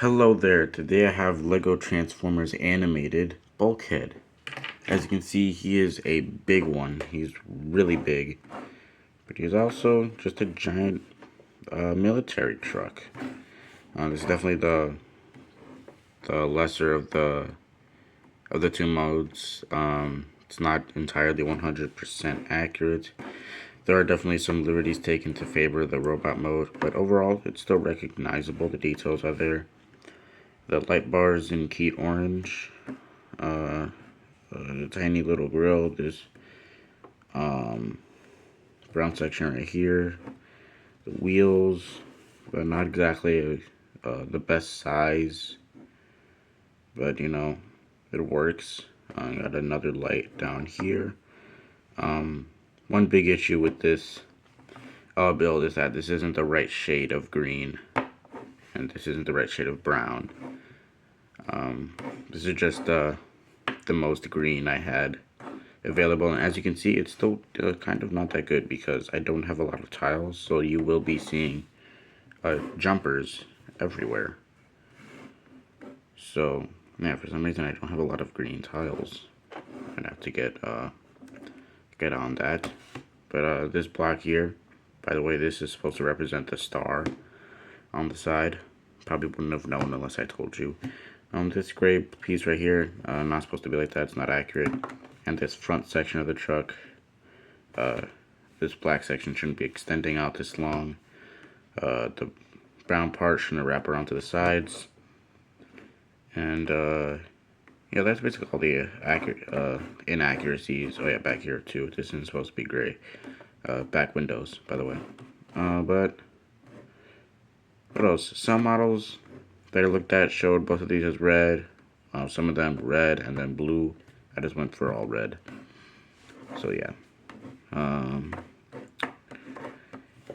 Hello there, today I have LEGO Transformers animated Bulkhead. As you can see, he is a big one. He's really big. But he's also just a giant military truck. This is definitely the lesser of the two modes. It's not entirely 100% accurate. There are definitely some liberties taken to favor the robot mode, but overall it's still recognizable. The details are there. The light bars in keyed orange, the tiny little grill, this brown section right here, the wheels, but not exactly the best size, but you know, it works. Got another light down here. One big issue with this build is that this isn't the right shade of green, and this isn't the right shade of brown. This is just the most green I had available, and as you can see, it's still kind of not that good because I don't have a lot of tiles, so you will be seeing jumpers everywhere. So yeah, for some reason I don't have a lot of green tiles. I'd have to get on that. But this block here, by the way, this is supposed to represent the star on the side. Probably wouldn't have known unless I told you. This gray piece right here, not supposed to be like that. It's not accurate. And this front section of the truck, this black section shouldn't be extending out this long. The brown part shouldn't wrap around to the sides. And yeah, that's basically all the inaccuracies. Oh yeah, back here too. This isn't supposed to be gray. Back windows, by the way. But what else? Some models that I looked at showed both of these as red. Some of them red and then blue. I just went for all red. So yeah.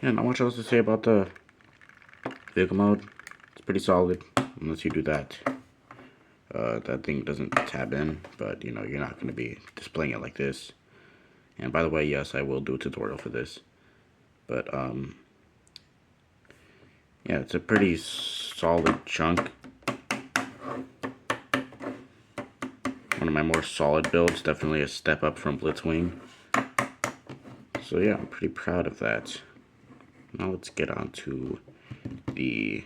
Yeah, not much else to say about the vehicle mode. It's pretty solid, unless you do that. That thing doesn't tab in, but you know, you're not going to be displaying it like this. And by the way, yes, I will do a tutorial for this. But yeah, it's a pretty solid chunk. One of my more solid builds, definitely a step up from Blitzwing. So yeah, I'm pretty proud of that. Now let's get on to the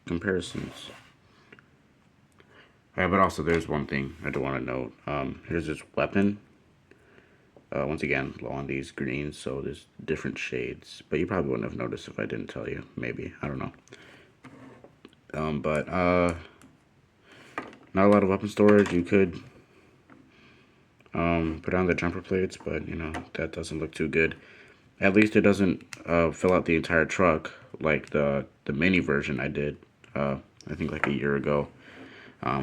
comparisons. Alright, but also there's one thing I do want to note. Here's this weapon. Once again, low on these greens, so there's different shades. But you probably wouldn't have noticed if I didn't tell you. Maybe. I don't know. Not a lot of weapon storage. You could put on the jumper plates, but you know, that doesn't look too good. At least it doesn't fill out the entire truck like the mini version I did, I think like a year ago.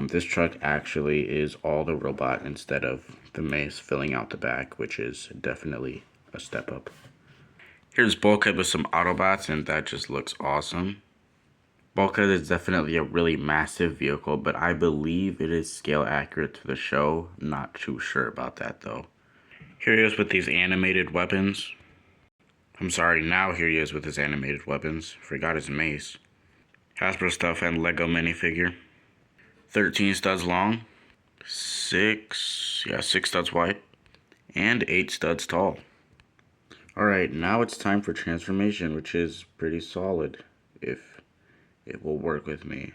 This truck actually is all the robot instead of the mace filling out the back, which is definitely a step up. Here's Bulkhead with some Autobots, and that just looks awesome. Bulkhead is definitely a really massive vehicle, but I believe it is scale accurate to the show. Not too sure about that though. Here he is with these animated weapons. I'm sorry, now here he is with his animated weapons. Forgot his mace. Hasbro stuff and Lego minifigure. 13 studs long. 6 studs wide. And 8 studs tall. Alright, now it's time for transformation, which is pretty solid. If it will work with me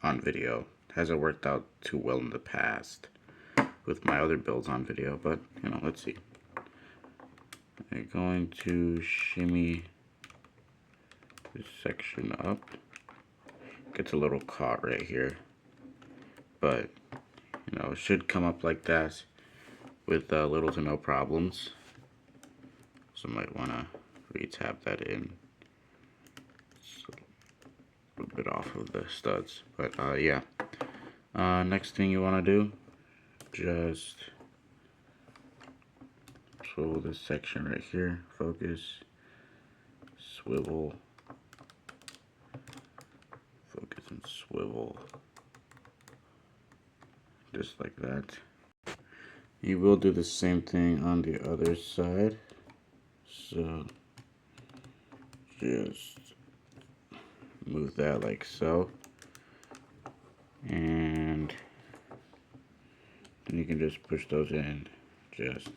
on video. Hasn't worked out too well in the past with my other builds on video, but you know, let's see. I'm going to shimmy this section up. Gets a little caught right here, but you know, it should come up like that with little to no problems. So I might want to re-tab that in. It's a little bit off of the studs, but yeah. Next thing you want to do, just swivel this section right here, focus, swivel, focus and swivel, just like that. You will do the same thing on the other side, so just move that like so. And then you can just push those in. Just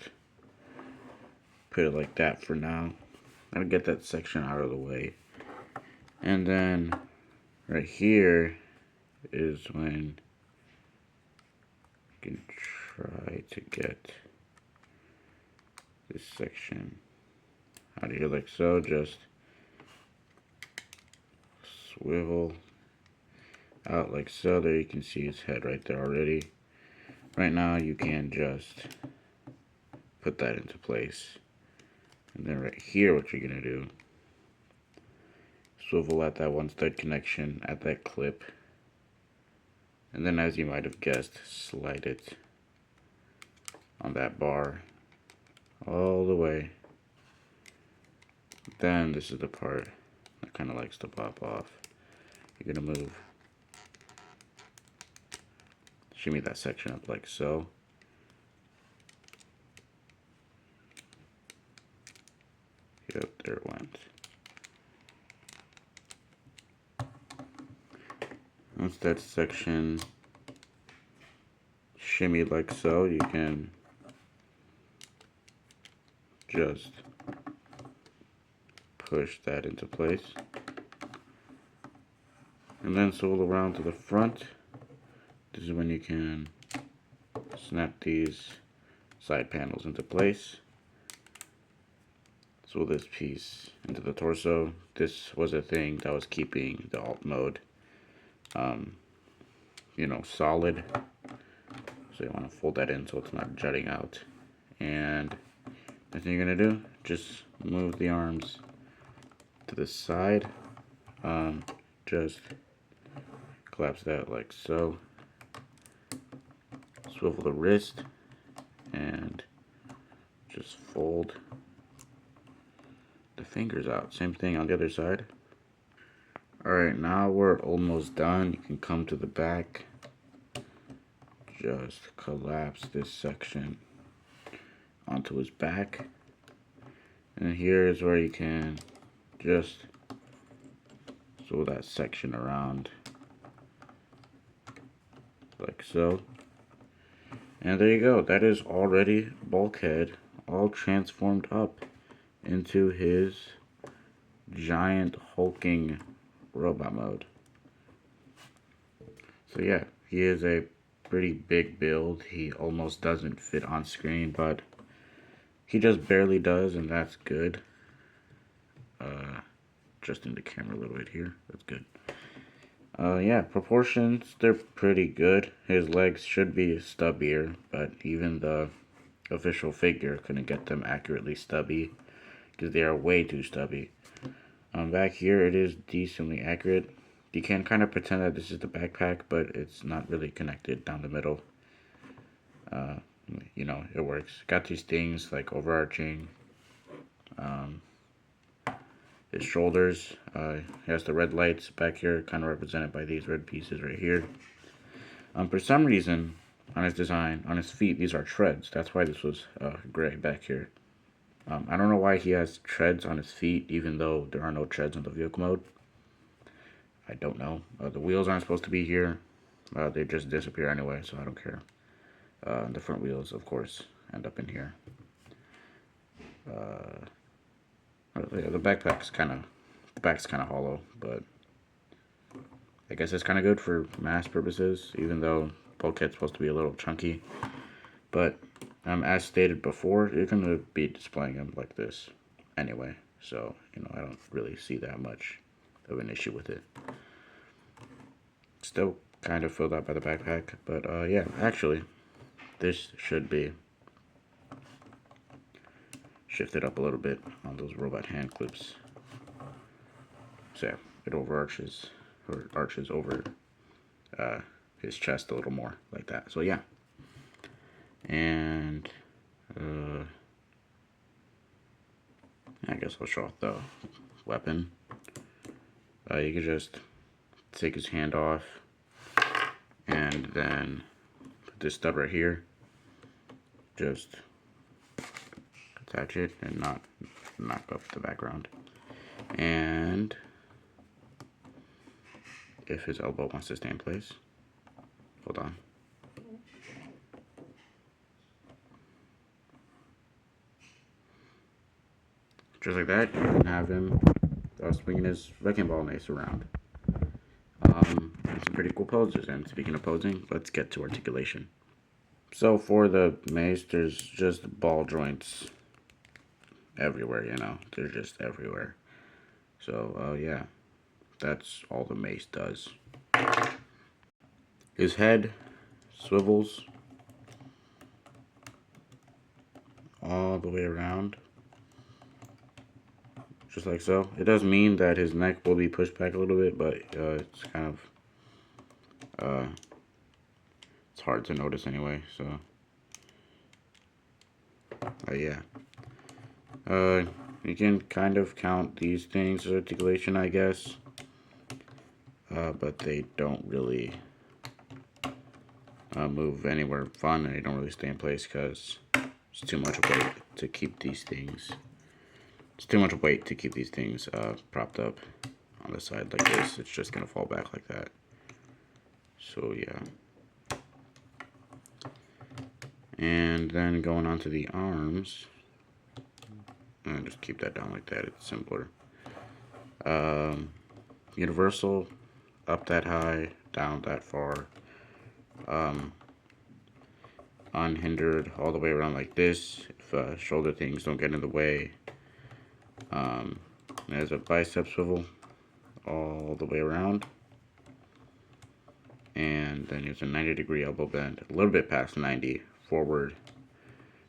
put it like that for now. I'll get that section out of the way. And then right here is when you can try to get this section out of here like so. Just swivel out like so. There you can see his head right there already. Right now you can just put that into place. And then right here what you're going to do, swivel at that one stud connection at that clip. And then, as you might have guessed, slide it on that bar all the way. Then this is the part that kind of likes to pop off. You're going to shimmy that section up like so. Yep, there it went. Once that section shimmied like so, you can just push that into place. And then swivel around to the front. This is when you can snap these side panels into place. Swivel this piece into the torso. This was a thing that was keeping the alt mode solid. So you want to fold that in so it's not jutting out. And the thing you're going to do, just move the arms to the side. Just collapse that like so. Swivel the wrist and just fold the fingers out. Same thing on the other side. Alright, now we're almost done. You can come to the back. Just collapse this section onto his back. And here is where you can just swivel that section around like so. And there you go. That is already Bulkhead all transformed up into his giant hulking robot mode. So yeah, he is a pretty big build. He almost doesn't fit on screen, but he just barely does, and that's good. Adjusting the camera a little bit here. That's good. Yeah, proportions, they're pretty good. His legs should be stubbier, but even the official figure couldn't get them accurately stubby because they are way too stubby. Back here, it is decently accurate. You can kind of pretend that this is the backpack, but it's not really connected down the middle. It works. Got these things like overarching. His shoulders, he has the red lights back here, kind of represented by these red pieces right here. For some reason, on his design, on his feet, these are treads. That's why this was gray back here. I don't know why he has treads on his feet, even though there are no treads in the vehicle mode. I don't know. The wheels aren't supposed to be here. They just disappear anyway, so I don't care. The front wheels, of course, end up in here. The back's kind of hollow, but I guess it's kind of good for mass purposes, even though Bulkhead's supposed to be a little chunky. But as stated before, you're going to be displaying him like this anyway, so I don't really see that much of an issue with it. Still kind of filled out by the backpack, but yeah, actually, this should be shifted up a little bit on those robot hand clips. So yeah, it overarches or arches over his chest a little more like that. So yeah, and I guess I'll show off the weapon. You can just take his hand off and then put this stud right here. Just attach it and not knock off the background. And if his elbow wants to stay in place. Hold on. Just like that, you can have him swinging his wrecking ball mace around. Some pretty cool poses. And speaking of posing, let's get to articulation. So for the mace, there's just ball joints everywhere, you know. They're just everywhere. So, yeah, that's all the mace does. His head swivels all the way around, just like so. It does mean that his neck will be pushed back a little bit, but it's kind of, it's hard to notice anyway, so, yeah. You can kind of count these things as articulation, I guess, but they don't really move anywhere fun, and they don't really stay in place because it's too much weight to keep these things. It's too much weight to keep these things propped up on the side like this. It's just gonna fall back like that. So yeah. And then going on to the arms, and just keep that down like that. It's simpler. Universal, up that high, down that far. Unhindered all the way around like this. If shoulder things don't get in the way. There's a bicep swivel all the way around. And then there's a 90-degree elbow bend, a little bit past 90, forward,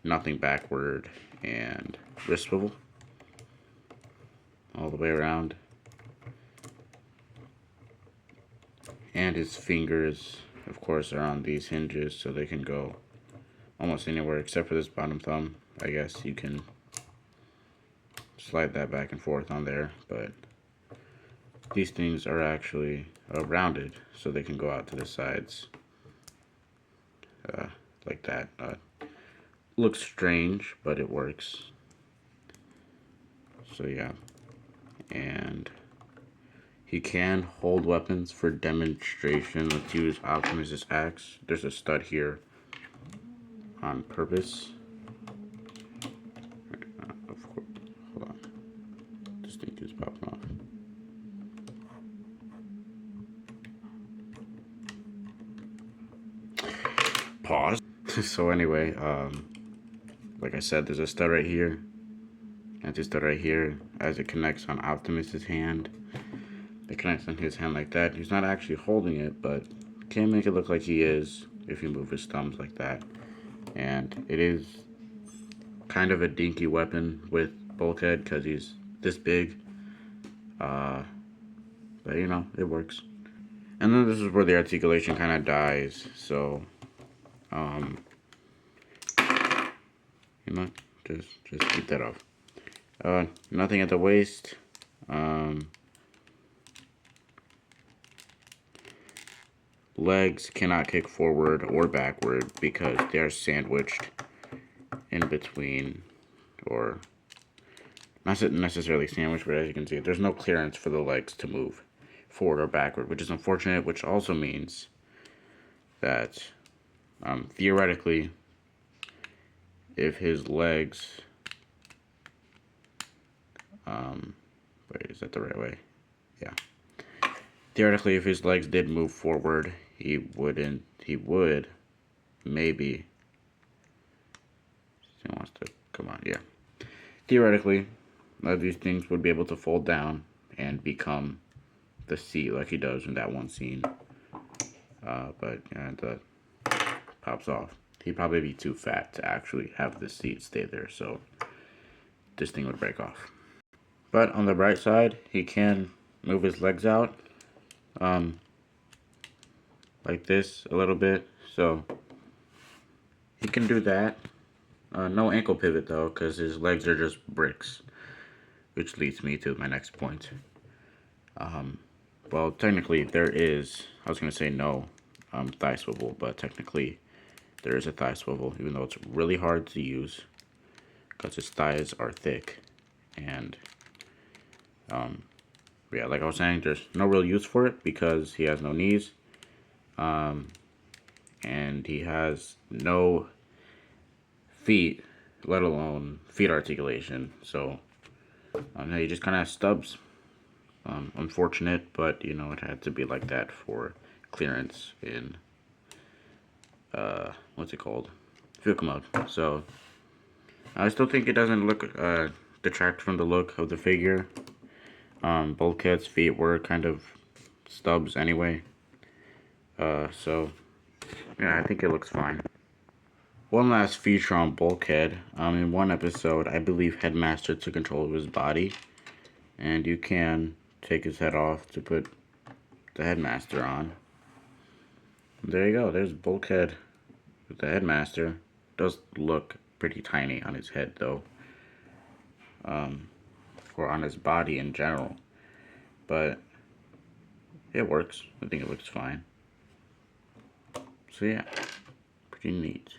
nothing backward, and wrist swivel all the way around. And his fingers, of course, are on these hinges, so they can go almost anywhere except for this bottom thumb. I guess you can slide that back and forth on there, but these things are actually rounded, so they can go out to the sides like that. Looks strange, but it works. So yeah, and he can hold weapons for demonstration. Let's use Optimus's axe. There's a stud here on purpose. Of course, hold on. This thing is popping off. Pause. So anyway, like I said, there's a stud right here. And this stud right here, as it connects on Optimus's hand. It connects on his hand like that. He's not actually holding it, but can make it look like he is if you move his thumbs like that. And it is kind of a dinky weapon with Bulkhead because he's this big. But you know, it works. And then this is where the articulation kind of dies. So, you know, just keep that off. Nothing at the waist. Legs cannot kick forward or backward because they are sandwiched in between, or not necessarily sandwiched, but as you can see, there's no clearance for the legs to move forward or backward, which is unfortunate, which also means that theoretically, if his legs, wait, is that the right way? Yeah. Theoretically, if his legs did move forward, he would, maybe, he wants to, come on, yeah. Theoretically, these things would be able to fold down and become the seat like he does in that one scene. But that pops off. He'd probably be too fat to actually have the seat stay there, so this thing would break off. But on the right side, he can move his legs out. Like this a little bit, so he can do that. No ankle pivot though, because his legs are just bricks, which leads me to my next point. Well, technically there is, I was going to say no thigh swivel, but technically there is a thigh swivel, even though it's really hard to use because his thighs are thick, and Yeah, like I was saying, there's no real use for it because he has no knees. And he has no feet, let alone feet articulation. So he just kind of has stubs. Unfortunate, but you know it had to be like that for clearance in what's it called, vehicle mode. So I still think it doesn't look detract from the look of the figure. Bulkhead's feet were kind of stubs anyway. So yeah, I think it looks fine. One last feature on Bulkhead. In one episode, I believe Headmaster took control of his body, and you can take his head off to put the Headmaster on. There you go. There's Bulkhead with the Headmaster. Does look pretty tiny on his head though, or on his body in general, but it works. I think it looks fine. So yeah, pretty neat.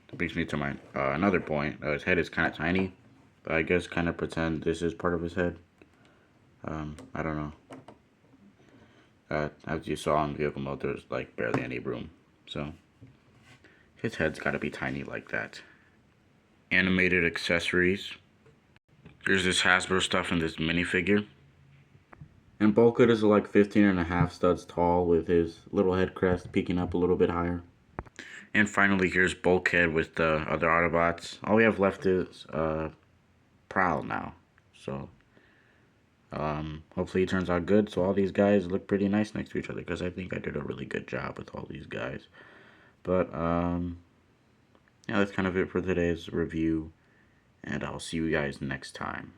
That brings me to my another point. His head is kind of tiny, but I guess kind of pretend this is part of his head. I don't know. As you saw in vehicle mode, there's like barely any room, so his head's got to be tiny like that. Animated accessories. There's this Hasbro stuff in this minifigure. And Bulkhead is like 15.5 studs tall with his little head crest peeking up a little bit higher. And finally, here's Bulkhead with the other Autobots. All we have left is Prowl now. So hopefully he turns out good. So all these guys look pretty nice next to each other because I think I did a really good job with all these guys. But yeah, that's kind of it for today's review. And I'll see you guys next time.